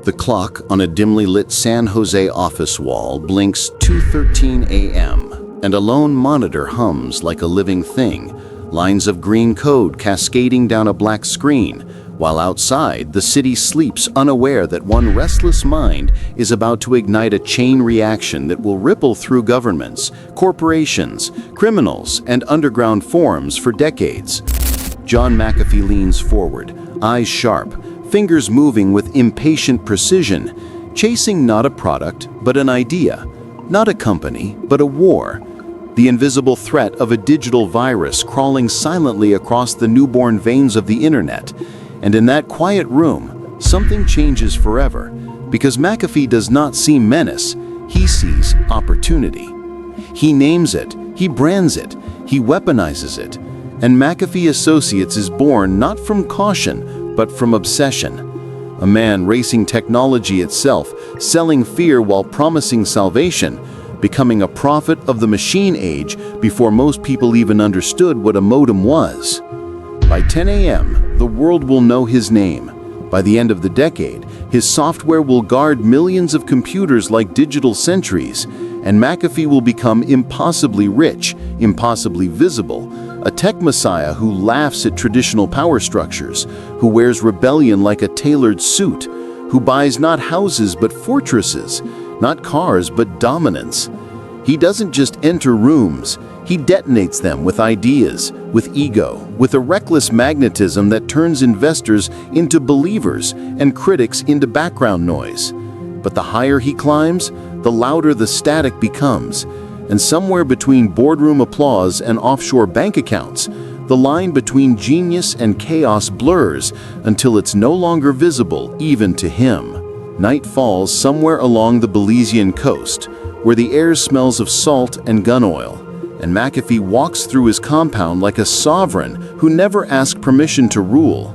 The clock on a dimly lit San Jose office wall blinks 2:13 a.m., and a lone monitor hums like a living thing, lines of green code cascading down a black screen, while outside the city sleeps unaware that one restless mind is about to ignite a chain reaction that will ripple through governments, corporations, criminals, and underground forums for decades. John McAfee leans forward, eyes sharp, fingers moving with impatient precision, chasing not a product, but an idea, not a company, but a war. The invisible threat of a digital virus crawling silently across the newborn veins of the internet. And in that quiet room, something changes forever, because McAfee does not see menace, he sees opportunity. He names it, he brands it, he weaponizes it. And McAfee Associates is born not from caution, but from obsession. A man racing technology itself, selling fear while promising salvation, becoming a prophet of the machine age before most people even understood what a modem was. By 10 a.m., the world will know his name. By the end of the decade, his software will guard millions of computers like digital sentries, and McAfee will become impossibly rich, impossibly visible, a tech messiah who laughs at traditional power structures, who wears rebellion like a tailored suit, who buys not houses but fortresses, not cars but dominance. He doesn't just enter rooms, he detonates them with ideas, with ego, with a reckless magnetism that turns investors into believers and critics into background noise. But the higher he climbs, the louder the static becomes. And somewhere between boardroom applause and offshore bank accounts, the line between genius and chaos blurs until it's no longer visible even to him. Night falls somewhere along the Belizean coast, where the air smells of salt and gun oil, and McAfee walks through his compound like a sovereign who never asked permission to rule.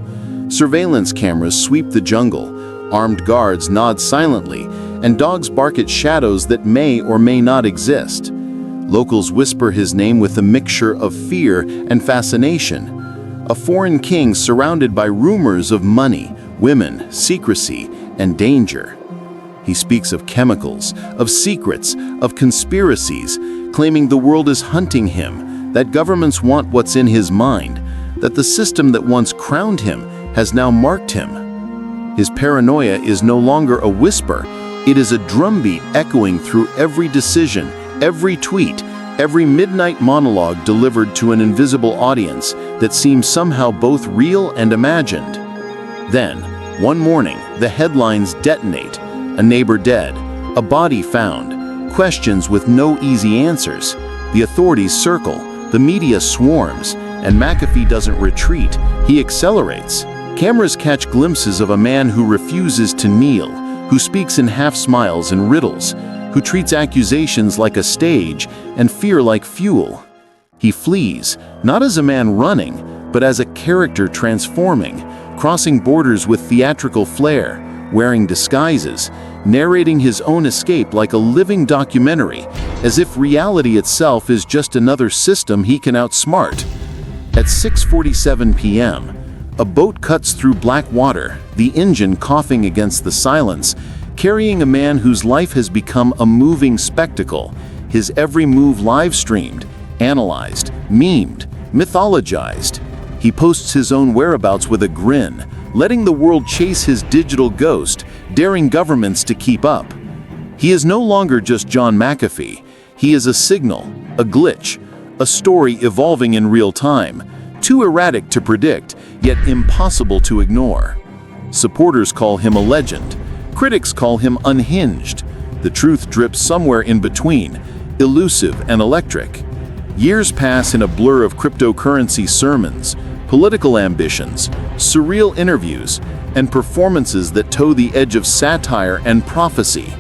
Surveillance cameras sweep the jungle, armed guards nod silently, and dogs bark at shadows that may or may not exist. Locals whisper his name with a mixture of fear and fascination. A foreign king surrounded by rumors of money, women, secrecy, and danger. He speaks of chemicals, of secrets, of conspiracies, claiming the world is hunting him, that governments want what's in his mind, that the system that once crowned him has now marked him. His paranoia is no longer a whisper, it is a drumbeat echoing through every decision, every tweet, every midnight monologue delivered to an invisible audience that seems somehow both real and imagined. Then, one morning, the headlines detonate. A neighbor dead, a body found, questions with no easy answers. The authorities circle, the media swarms, and McAfee doesn't retreat, he accelerates. Cameras catch glimpses of a man who refuses to kneel, who speaks in half smiles and riddles, who treats accusations like a stage and fear like fuel. He flees, not as a man running, but as a character transforming, crossing borders with theatrical flair, wearing disguises, narrating his own escape like a living documentary, as if reality itself is just another system he can outsmart. At 6:47 p.m., a boat cuts through black water, the engine coughing against the silence, carrying a man whose life has become a moving spectacle, his every move live-streamed, analyzed, memed, mythologized. He posts his own whereabouts with a grin, letting the world chase his digital ghost, daring governments to keep up. He is no longer just John McAfee. He is a signal, a glitch, a story evolving in real time, too erratic to predict, yet impossible to ignore. Supporters call him a legend. Critics call him unhinged. The truth drips somewhere in between, elusive and electric. Years pass in a blur of cryptocurrency sermons, political ambitions, surreal interviews, and performances that toe the edge of satire and prophecy.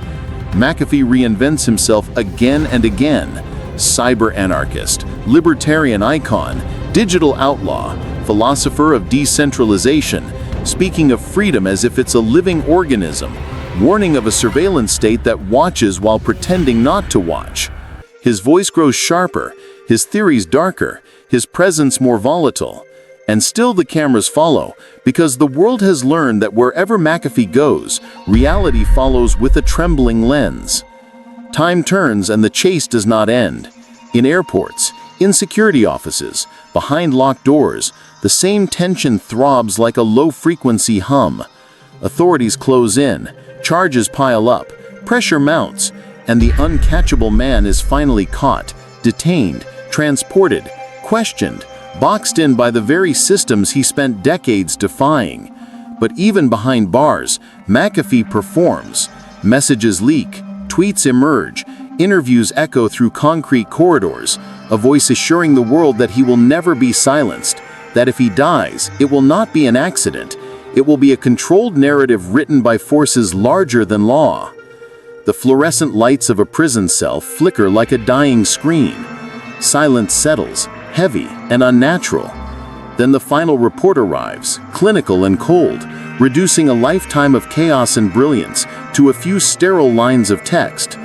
McAfee reinvents himself again and again. Cyber anarchist, libertarian icon, digital outlaw, philosopher of decentralization, speaking of freedom as if it's a living organism, warning of a surveillance state that watches while pretending not to watch. His voice grows sharper, his theories darker, his presence more volatile. And still the cameras follow, because the world has learned that wherever McAfee goes, reality follows with a trembling lens. Time turns and the chase does not end. In airports, in security offices, behind locked doors, the same tension throbs like a low-frequency hum. Authorities close in, charges pile up, pressure mounts, and the uncatchable man is finally caught, detained, transported, questioned, boxed in by the very systems he spent decades defying. But even behind bars, McAfee performs. Messages leak, tweets emerge, interviews echo through concrete corridors, a voice assuring the world that he will never be silenced, that if he dies, it will not be an accident, it will be a controlled narrative written by forces larger than law. The fluorescent lights of a prison cell flicker like a dying screen. Silence settles, heavy and unnatural. Then the final report arrives, clinical and cold, reducing a lifetime of chaos and brilliance to a few sterile lines of text.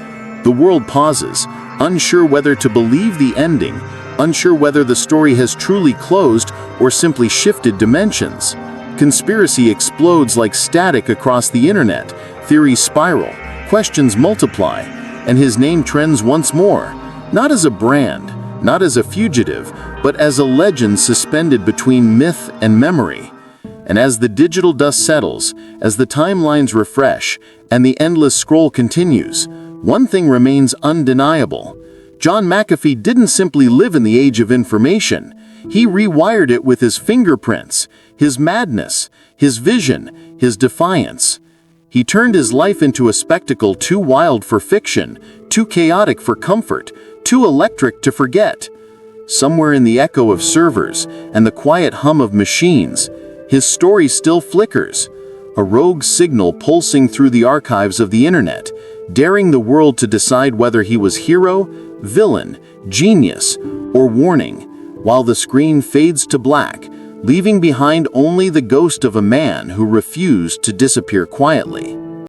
The world pauses, unsure whether to believe the ending, unsure whether the story has truly closed or simply shifted dimensions. Conspiracy explodes like static across the internet, theories spiral, questions multiply, and his name trends once more, not as a brand, not as a fugitive, but as a legend suspended between myth and memory. And as the digital dust settles, as the timelines refresh, and the endless scroll continues, one thing remains undeniable. John McAfee didn't simply live in the age of information. He rewired it with his fingerprints, his madness, his vision, his defiance. He turned his life into a spectacle too wild for fiction, too chaotic for comfort, too electric to forget. Somewhere in the echo of servers and the quiet hum of machines, his story still flickers, a rogue signal pulsing through the archives of the internet, daring the world to decide whether he was hero, villain, genius, or warning, while the screen fades to black, leaving behind only the ghost of a man who refused to disappear quietly.